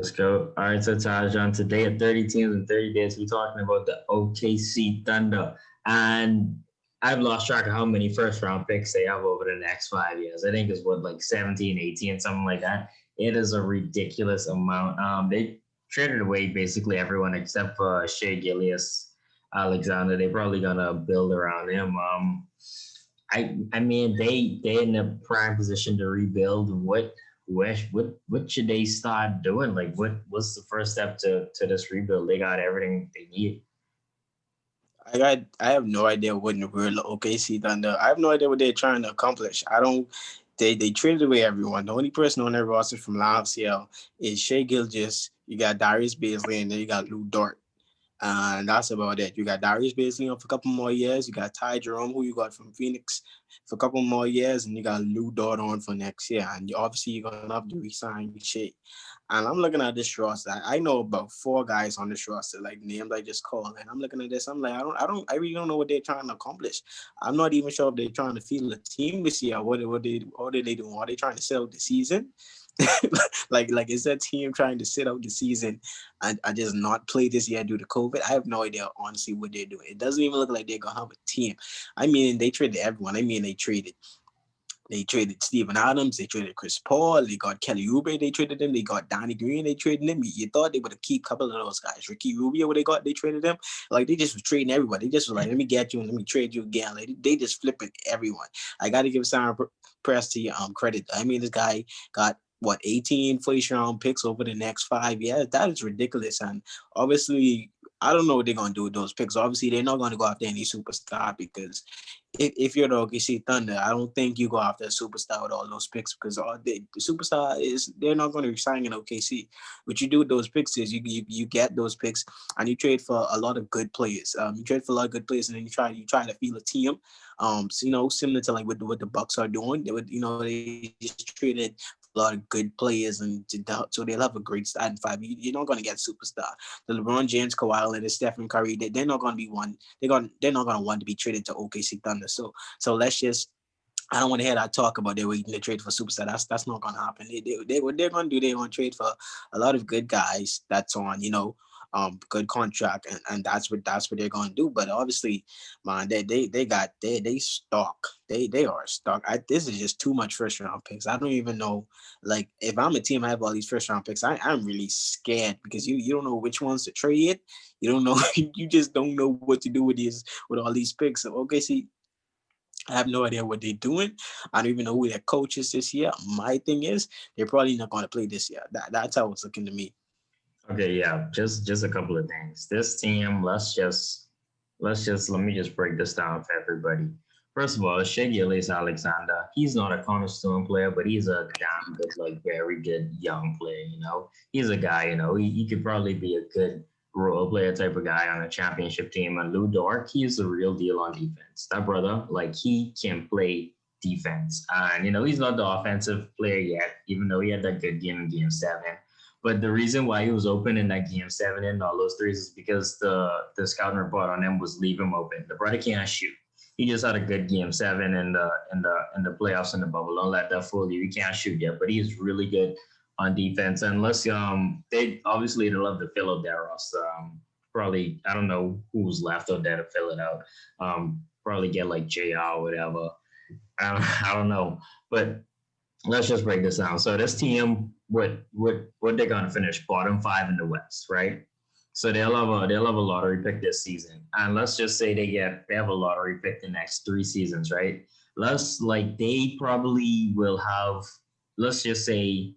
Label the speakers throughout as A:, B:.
A: Let's go. All right, so Tajan, today at 30 teams in 30 days, we're talking about the OKC Thunder. And I've lost track of how many first round picks they have over the next 5 years. I think it's what, like 17, 18, something like that. It is a ridiculous amount. They traded away basically everyone except for Shea Gillius Alexander. They're probably gonna build around him. I mean they're in a prime position to rebuild. What should they start doing? Like what's the first step to this rebuild? They got everything they need.
B: I have no idea what in the world OKC Thunder. I have no idea what they're trying to accomplish. I don't. They traded away everyone. The only person on their roster from last year is Shea Gilgis. You got Darius Baisley, and then you got Lou Dort. And that's about it. You got Darius Baisley for a couple more years. You got Ty Jerome, who you got from Phoenix, for a couple more years, and you got Lou Dort on for next year. And obviously, you're gonna have to resign Shea. And I'm looking at this roster. I know about four guys on this roster, like names I just called. And I'm looking at this. I'm like, I really don't know what they're trying to accomplish. I'm not even sure if they're trying to field a team this year. What are they doing? Are they trying to sell the season? like is that team trying to sit out the season and just not play this year due to COVID? I have no idea honestly what they're doing. It doesn't even look like they're gonna have a team. I mean, they traded everyone. I mean, they traded Steven Adams, they traded Chris Paul, they got Kelly Oubre, they traded them, they got Danny Green, they traded them. You thought they would have keep a couple of those guys. Ricky Rubio, what they traded them. Like they just was trading everybody. They just was like, let me get you and let me trade you again. Like they just flipping everyone. I gotta give Simon Presti credit. I mean, this guy got 18 first round picks over the next 5 years. That is ridiculous. And obviously, I don't know what they're gonna do with those picks. Obviously, they're not gonna go after any superstar because if you're the OKC Thunder, I don't think you go after a superstar with all those picks because the superstar is they're not going to resign in OKC. What you do with those picks is you get those picks and you trade for a lot of good players. You trade for a lot of good players and then you try to field a team. So, similar to like what the Bucks are doing. They just traded a lot of good players so they'll have a great starting five. You're not going to get superstar. The LeBron James, Kawhi Leonard, Stephen Curry, they're not going to be one. They're not going to want to be traded to OKC Thunder. So let's just. I don't want to hear that talk about they're waiting to trade for superstar. That's not going to happen. What they're going to do, they're going to trade for a lot of good guys that's on, good contract, and that's what they're going to do. But obviously, man, they stock. They are stock. This is just too much first round picks. I don't even know. Like, if I'm a team, I have all these first round picks. I'm really scared because you don't know which ones to trade. You don't know. You just don't know what to do with all these picks. So okay, see. I have no idea what they're doing. I don't even know who their coach is this year. My thing is, they're probably not going to play this year. That's how it's looking to me.
A: Okay, yeah, just a couple of things. This team, let me just break this down for everybody. First of all, Shea Gilgeous Alexander, he's not a cornerstone player, but he's a damn good, like very good young player, He's a guy, he could probably be a good role player type of guy on a championship team. And Lou Dort, he's the real deal on defense. That brother, like he can play defense. And he's not the offensive player yet, even though he had that good game in game 7. But the reason why he was open in that game 7 and all those threes is because the scouting report on him was leave him open. The brother can't shoot. He just had a good game 7 in the playoffs in the bubble. Don't let that fool you. He can't shoot yet, but he's really good on defense. And they'll love to fill out their roster. Probably I don't know who's left out there to fill it out. Probably get like JR or whatever. I don't know, but let's just break this down. So this team, what they're gonna finish bottom 5 in the West, right? So they'll have a lottery pick this season, and let's just say they have a lottery pick the next 3 seasons, right? They probably will have. Let's just say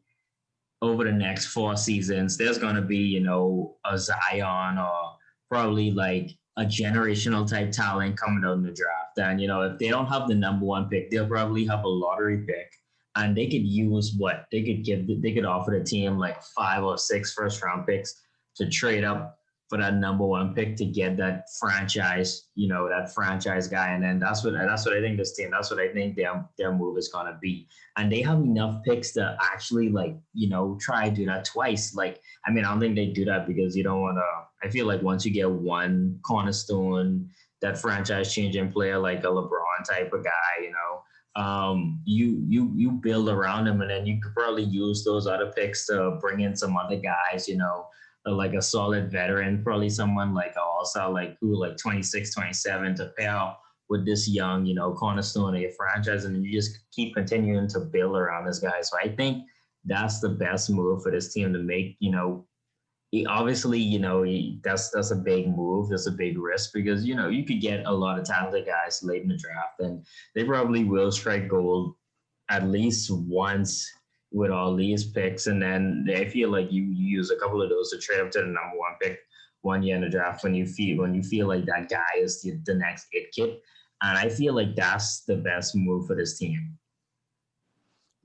A: over the next 4 seasons, there's gonna be a Zion or probably like a generational type talent coming out in the draft. And if they don't have the number 1 pick, they'll probably have a lottery pick and they could use what they could offer the team like 5 or 6 first round picks to trade up for that number 1 pick to get that franchise guy. And then that's what I think this team, that's what I think their move is gonna be. And they have enough picks to actually try to do that twice. Like, I mean, I don't think they do that because you don't wanna I feel like once you get one cornerstone, that franchise changing player like a LeBron type of guy, you build around him, and then you could probably use those other picks to bring in some other guys, like a solid veteran, probably someone like also like who like 26, 27 to pair with this young, cornerstone of your franchise, and you just keep continuing to build around this guy. So I think that's the best move for this team to make. Obviously, that's a big move. That's a big risk because you could get a lot of talented guys late in the draft, and they probably will strike gold at least once with all these picks, and then I feel like you use a couple of those to trade up to the number one pick 1 year in the draft when you feel like that guy is the next it kid, and I feel like that's the best move for this team.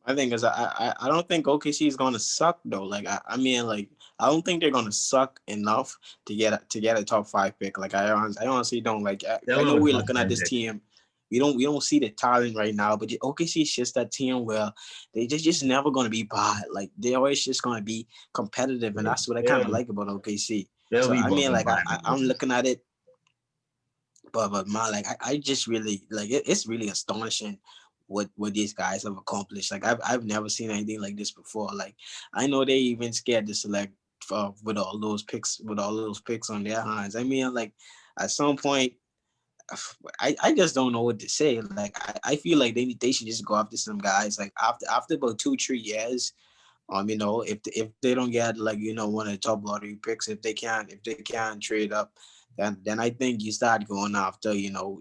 B: I think is I don't think OKC is gonna suck though. Like I mean like I don't think they're gonna suck enough to get a top 5 pick. Like I honestly don't like. I
A: They'll
B: know
A: have a
B: we're
A: top
B: looking at
A: 10
B: this
A: pick.
B: team. We don't see the talent right now, but the OKC is just that team where they just never gonna be bad. Like they're always just gonna be competitive, and that's what I kind of
A: They'll
B: like about OKC.
A: they'll
B: So
A: be
B: I mean
A: bottom
B: like
A: five in
B: I'm
A: the East.
B: looking at it, but man, like I just really like it's really astonishing what these guys have accomplished. Like I've never seen anything like this before. Like I know they even scared to select with all those picks on their hands. I mean, like at some point, I just don't know what to say. Like I feel like they should just go after some guys. Like after about 2-3 years, if they don't get like one of the top lottery picks, if they can't trade up, then I think you start going after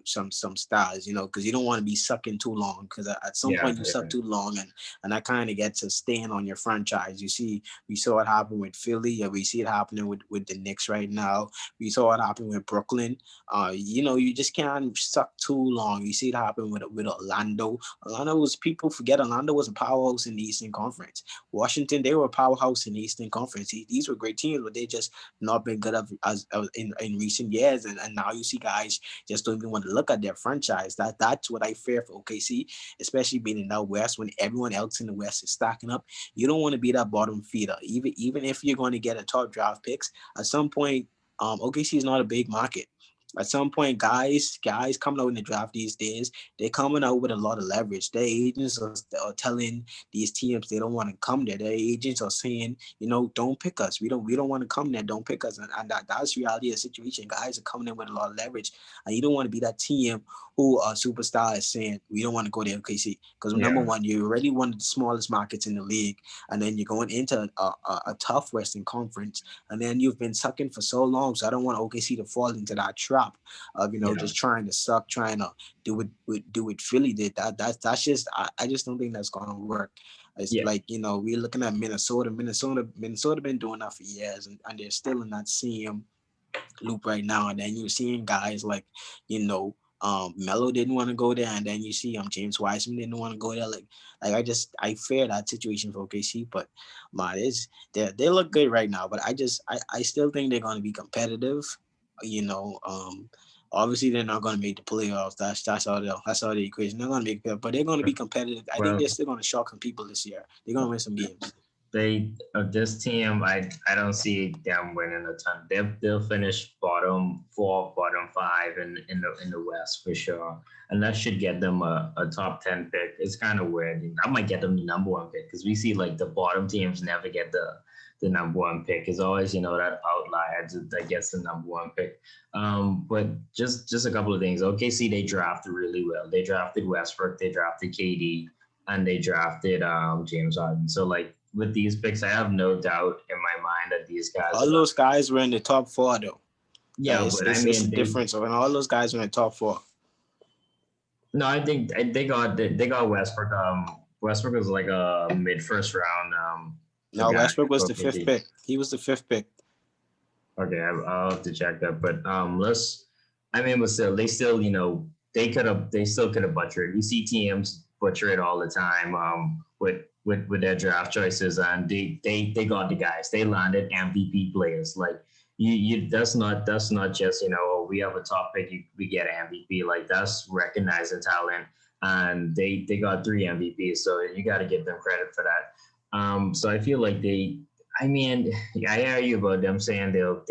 B: some stars, because you don't want to be sucking too long, because at some
A: Yeah,
B: point you suck
A: yeah,
B: too long, and that kind of gets a stain on your franchise. We saw it happen with Philly, and we see it happening with the Knicks right now. We saw it happen with Brooklyn. You just can't suck too long. You see it happen with Orlando. People forget Orlando was a powerhouse in the Eastern Conference. Washington, they were a powerhouse in the Eastern Conference. These were great teams, but they just not been good as in recent years. And now you see guys just don't even want to look at their franchise. That's what I fear for OKC, especially being in the West when everyone else in the West is stacking up. You don't want to be that bottom feeder, even if you're going to get a top draft picks. At some point, OKC is not a big market. At some point, guys coming out in the draft these days, they're coming out with a lot of leverage. Their agents are telling these teams they don't want to come there. Their agents are saying, don't pick us. We don't want to come there. Don't pick us. And that's reality of the situation. Guys are coming in with a lot of leverage, and you don't want to be that team who a superstar is saying we don't want to go to OKC, because number
A: yeah,
B: one, you're already one of the smallest markets in the league, and then you're going into a tough Western Conference, and then you've been sucking for so long. So I don't want OKC to fall into that trap of
A: yeah,
B: just trying to suck, trying to do what Philly did. That's just I just don't think that's gonna work. It's
A: yeah,
B: like we're looking at Minnesota. Minnesota been doing that for years, and they're still in that same loop right now. And then you're seeing guys like Melo didn't want to go there, and then you see James Wiseman didn't want to go there. Like I fear that situation for OKC, but man, they look good right now. But I still think they're going to be competitive. You know, um, Obviously they're not going to make the playoffs. That's all the equation. They're going to make it, but they're going to be competitive. I think
A: well,
B: they're still going to shock some people this year. They're going to win some games.
A: this team, I don't see them winning a ton. They'll finish bottom four, bottom five in the West for sure, and that should get them a top 10 pick. It's kind of weird. I might get them the number one pick because we see like the bottom teams never get the number one pick. It's always that outlier that gets the number one pick. But just a couple of things. OKC, they drafted really well. They drafted Westbrook, they drafted KD, and they drafted James Harden. So like with these picks, I have no doubt in my mind that these guys are
B: All
A: going.
B: those guys were in the top four though. Like
A: Yeah,
B: it's
A: but I
B: it's, it's a
A: mean they.
B: difference. When all those guys were in the top four.
A: No, I think they got Westbrook. Westbrook was like a mid first round. A
B: No,
A: guy
B: Westbrook was
A: for
B: the fifth
A: KD.
B: pick. He was the fifth pick.
A: Okay, I'll have to check that. But let's. I mean, but still, they still could have butchered. We see teams butcher it all the time. With their draft choices, and they got the guys. They landed MVP players. Like that's not just oh, we have a top pick, we get MVP. Like that's recognizing talent, and they got 3 MVPs. So you got to give them credit for that. So I feel like they. I mean, I hear you about them saying they'll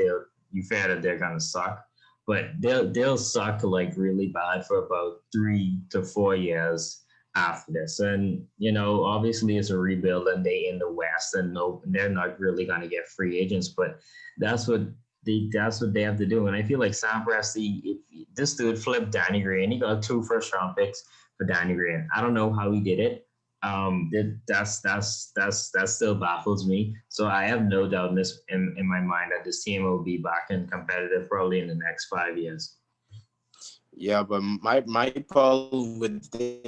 A: you fair that they're gonna suck, but they'll suck like really bad for about 3 to 4 years, after this. And obviously it's a rebuild and they in the West, and no, they're not really gonna get free agents, but that's what they have to do. And I feel like Sam Presti, if this dude flipped Danny Green, he got 2 first round picks for Danny Green. I don't know how he did it. That still baffles me. So I have no doubt in my mind that this team will be back and competitive probably in the next 5 years.
B: Yeah, but my problem with the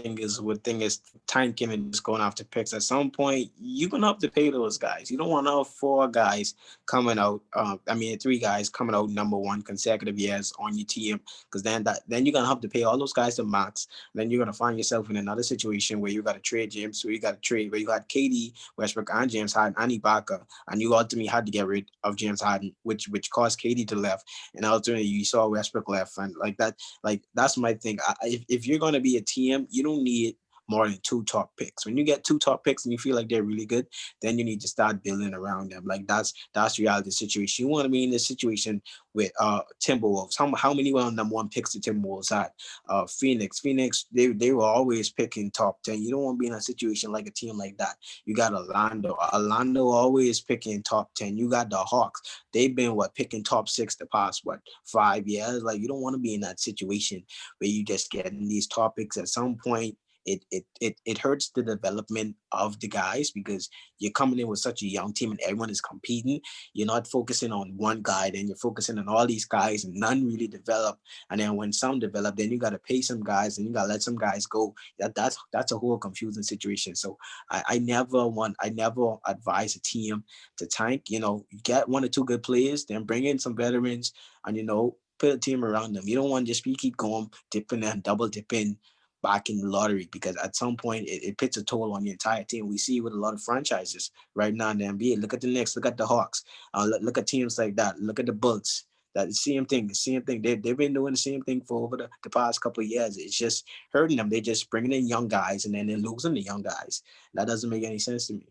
B: thing is tanking and just going after picks. At some point, you're gonna have to pay those guys. You don't want to have 4 guys coming out. I mean, 3 guys coming out #1 consecutive years on your team, because then you're gonna have to pay all those guys the max. Then you're gonna find yourself in another situation where you got to trade James, where you got to trade where you got KD, Westbrook, and James Harden, and Ibaka, and you ultimately had to get rid of James Harden, which caused KD to left, and ultimately you saw Westbrook left, and like that. Like that's my thing. If you're gonna be a team, you don't need more than 2 top picks. When you get 2 top picks and you feel like they're really good, then you need to start building around them. Like that's reality situation. You want to be in this situation with Timberwolves. How many #1 picks the Timberwolves had? Phoenix. They were always picking top 10. You don't want to be in a situation like a team like that. You got Orlando always picking top 10. You got the Hawks. They've been picking top 6 the past 5 years. Like you don't want to be in that situation where you just getting these topics at some point. It hurts the development of the guys, because you're coming in with such a young team and everyone is competing. You're not focusing on one guy, then you're focusing on all these guys and none really develop. And then when some develop, then you got to pay some guys and you got to let some guys go. That's a whole confusing situation. So I never advise a team to tank. You get 1 or 2 good players, then bring in some veterans, and put a team around them. You don't want to just keep going dipping and double dipping back in the lottery, because at some point it puts a toll on the entire team. We see with a lot of franchises right now in the NBA. Look at the Knicks, look at the Hawks, look at teams like that. Look at the Bulls. That same thing. They've been doing the same thing for over the past couple of years. It's just hurting them. They just bringing in young guys and then they're losing the young guys. That doesn't make any sense to me.